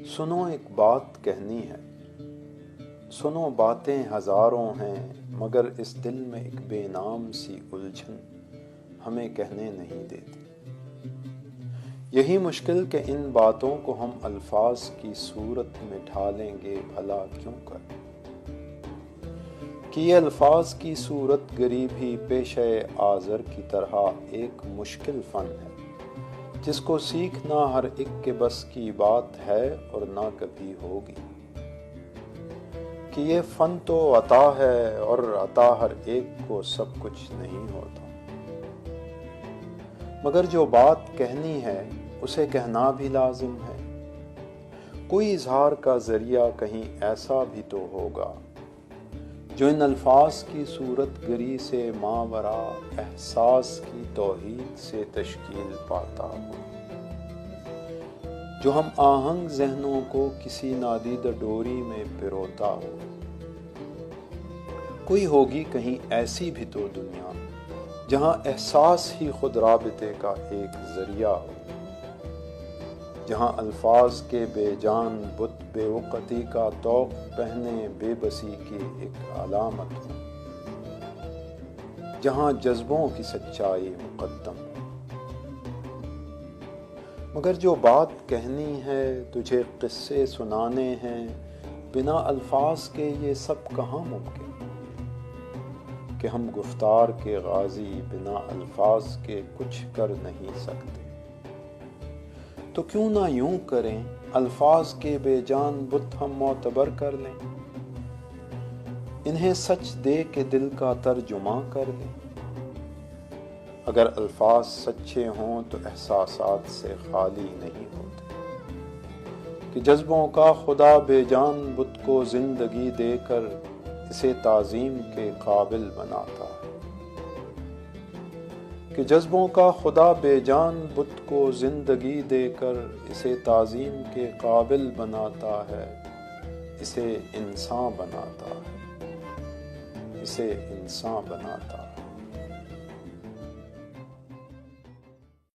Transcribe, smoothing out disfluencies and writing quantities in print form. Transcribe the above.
سنو ایک بات کہنی ہے، سنو باتیں ہزاروں ہیں، مگر اس دل میں ایک بے نام سی الجھن ہمیں کہنے نہیں دیتی۔ یہی مشکل کہ ان باتوں کو ہم الفاظ کی صورت میں ڈھالیں گے بھلا کیوں کر، کہ یہ الفاظ کی صورت گری بھی پیشہ آذر کی طرح ایک مشکل فن ہے، جس کو سیکھنا ہر ایک کے بس کی بات ہے اور نہ کبھی ہوگی۔ کہ یہ فن تو عطا ہے اور عطا ہر ایک کو سب کچھ نہیں ہوتا، مگر جو بات کہنی ہے اسے کہنا بھی لازم ہے۔ کوئی اظہار کا ذریعہ کہیں ایسا بھی تو ہوگا جو ان الفاظ کی صورت گری سے ماوراء احساس کی توحید سے تشکیل پاتا ہو، جو ہم آہنگ ذہنوں کو کسی نادیدہ ڈوری میں پروتا ہو۔ کوئی ہوگی کہیں ایسی بھی تو دنیا جہاں احساس ہی خود رابطے کا ایک ذریعہ ہو، جہاں الفاظ کے بے جان بت بے وقتی کا طوق پہنے بے بسی کی ایک علامت ہو، جہاں جذبوں کی سچائی مقدم ہو۔ مگر جو بات کہنی ہے، تجھے قصے سنانے ہیں، بنا الفاظ کے یہ سب کہاں ممکن، کہ ہم گفتار کے غازی بنا الفاظ کے کچھ کر نہیں سکتے۔ تو کیوں نہ یوں کریں، الفاظ کے بے جان بت ہم معتبر کر لیں، انہیں سچ دے کے دل کا ترجمہ کر لیں۔ اگر الفاظ سچے ہوں تو احساسات سے خالی نہیں ہوتے، کہ جذبوں کا خدا بے جان بت کو زندگی دے کر اسے تعظیم کے قابل بناتا ہے، کہ جذبوں کا خدا بے جان بت کو زندگی دے کر اسے تعظیم کے قابل بناتا ہے، اسے انسان بناتا ہے، اسے انسان بناتا ہے۔